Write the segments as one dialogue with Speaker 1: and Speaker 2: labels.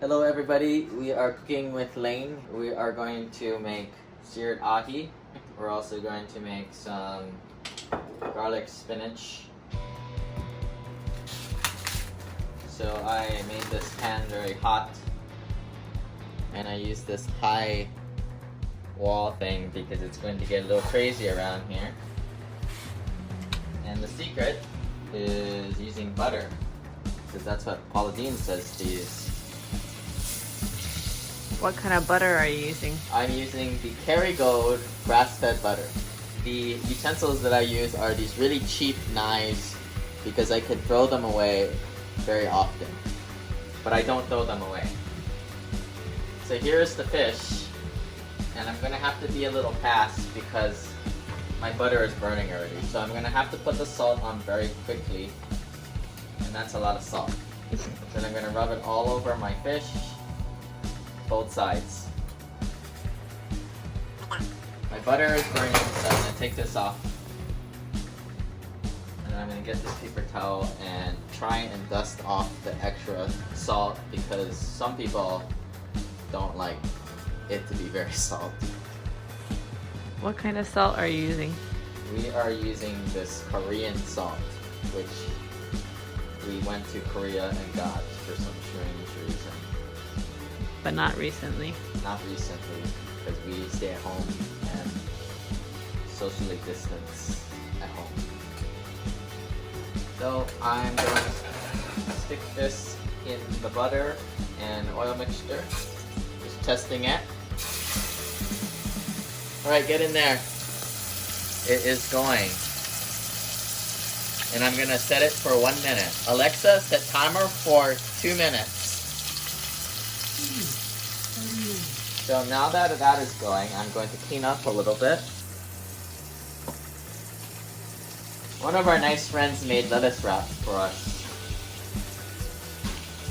Speaker 1: Hello everybody, we are cooking with Lane. We are going to make seared ahi. We're also going to make some garlic spinach. So I made this pan very hot and I use this high wall thing because it's going to get a little crazy around here. And the secret is using butter because that's what Paula Dean says to use.
Speaker 2: What kind of butter are you using?
Speaker 1: I'm using the Kerrygold grass-fed butter. The utensils that I use are these really cheap knives because I could throw them away very often. But I don't throw them away. So here's the fish, and I'm gonna have to be a little fast because my butter is burning already. So I'm gonna have to put the salt on very quickly, and that's a lot of salt. Then I'm gonna rub it all over my fish. Both sides. My butter is burning, so I'm going to take this off. And then I'm going to get this paper towel and try and dust off the extra salt because some people don't like it to be very salty.
Speaker 2: What kind of salt are you using?
Speaker 1: We are using this Korean salt, which we went to Korea and got for some strange reason.
Speaker 2: But not recently.
Speaker 1: Not recently, because we stay at home and socially distance at home. So I'm going to stick this in the butter and oil mixture. Just testing it. Alright, get in there. It is going. And I'm going to set it for 1 minute. Alexa, set timer for 2 minutes. So now that that is going, I'm going to clean up a little bit. One of our nice friends made lettuce wraps for us.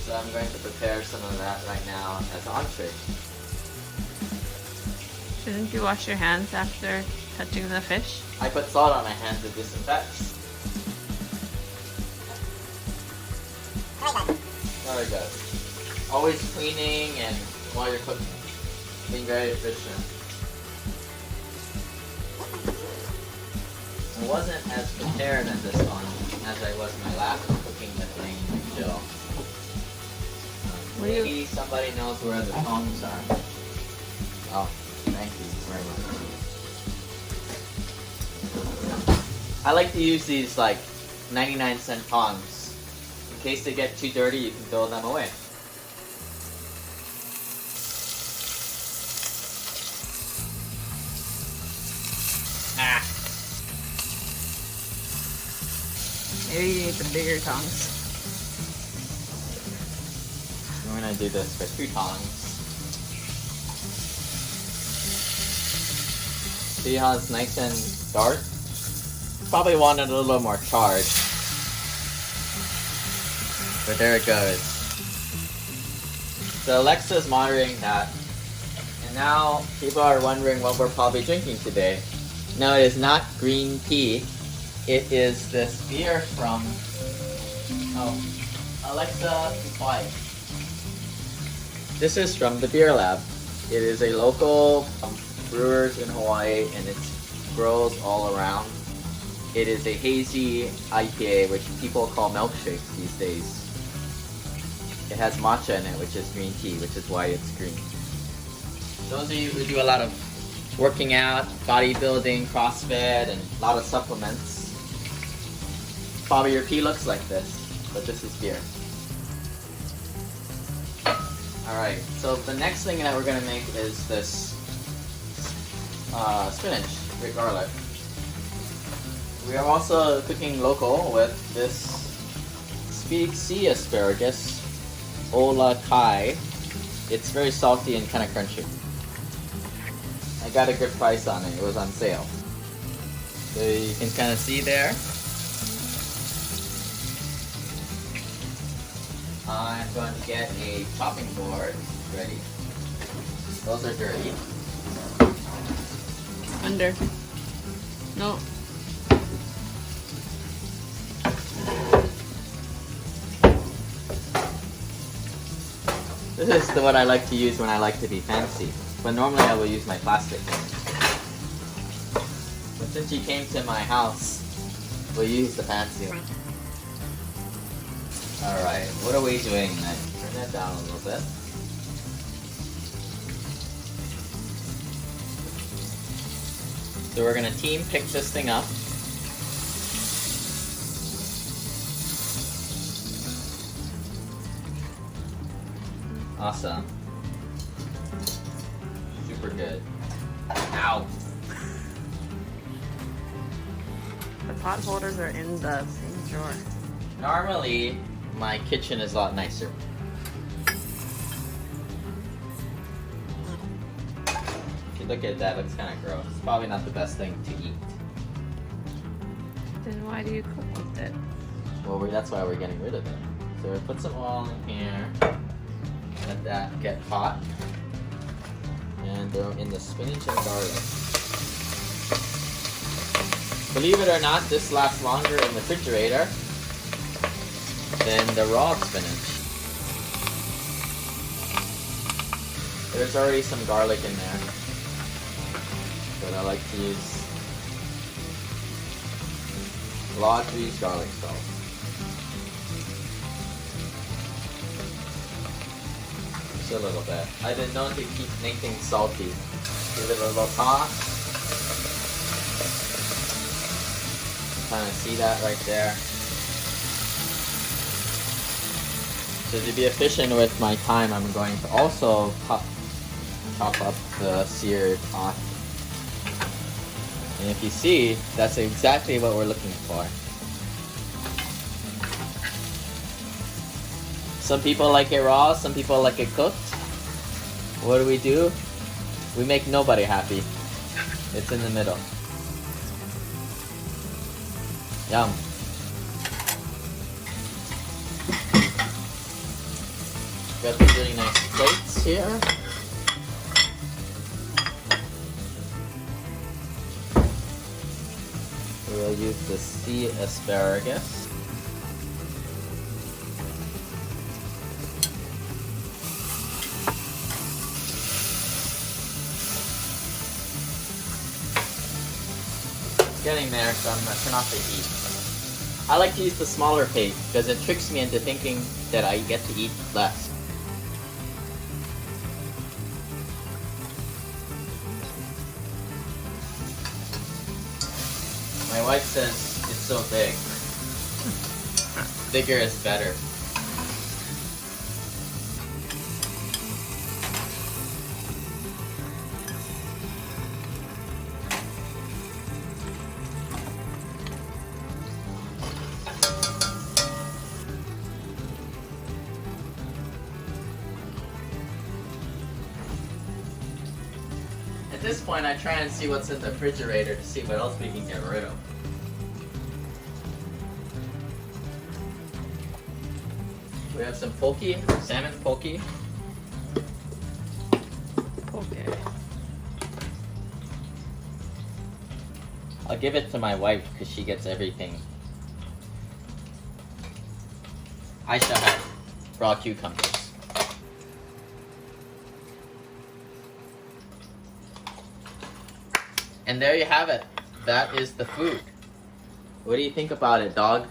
Speaker 1: So I'm going to prepare some of that right now as entree.
Speaker 2: Shouldn't you wash your hands after touching the fish?
Speaker 1: I put salt on my hands to disinfect. Very good. Always cleaning and while you're cooking. Being very efficient. I wasn't as prepared in this one as I was my last cooking with Lane Jill. Maybe somebody knows where the tongs are. Oh, thank you very much. I like to use these like 99-cent tongs. In case they get too dirty, you can throw them away.
Speaker 2: Maybe you need the bigger tongs.
Speaker 1: I'm gonna do this for 2 tongs. See how it's nice and dark? Probably wanted a little more charred. But there it goes. So Alexa's monitoring that. And now people are wondering what we're probably drinking today. No, it is not green tea. It is this beer from, Alexa, quiet. This is from the Beer Lab. It is a local brewers in Hawaii and it grows all around. It is a hazy IPA, which people call milkshakes these days. It has matcha in it, which is green tea, which is why it's green. Those of you who do a lot of working out, bodybuilding, CrossFit, and a lot of supplements, probably your tea looks like this, but this is beer. Alright, so the next thing that we're going to make is this spinach with garlic. We are also cooking local with this sea asparagus, Ola Kai. It's very salty and kind of crunchy. I got a good price on it, it was on sale. So you can kind of see there. I'm going to get a chopping board ready. Those are dirty.
Speaker 2: Under. No.
Speaker 1: This is the one I like to use when I like to be fancy. But normally I will use my plastic. But since you came to my house, we'll use the fancy one. Alright, what are we doing next? Turn that down a little bit. So we're gonna team pick this thing up. Awesome. Super good. Ow!
Speaker 2: The pot holders are in the same drawer.
Speaker 1: Normally, my kitchen is a lot nicer. If you look at that, it looks kind of gross. It's probably not the best thing to eat.
Speaker 2: Then why do you cook with it?
Speaker 1: Well, that's why we're getting rid of it. So we put some oil in here. Let that get hot. And throw in the spinach and garlic. Believe it or not, this lasts longer in the refrigerator than the raw spinach. There's already some garlic in there, but I like to use a lot to use garlic salt. Just a little bit. I've been known to make things salty. Give it a little toss. Kind of see that right there. So to be efficient with my time, I'm going to also chop up the seared pot. And if you see, that's exactly what we're looking for. Some people like it raw, some people like it cooked. What do? We make nobody happy. It's in the middle. Yum. Got these really nice plates here. We'll use the sea asparagus. Getting there, so I'm gonna turn off the heat. I like to use the smaller plate because it tricks me into thinking that I get to eat less. My wife says it's so big. Bigger is better. At this point, I try and see what's in the refrigerator to see what else we can get rid of. We have some poke, salmon poke.
Speaker 2: Okay.
Speaker 1: I'll give it to my wife because she gets everything. I shall have raw cucumbers. And there you have it. That is the food. What do you think about it, dog?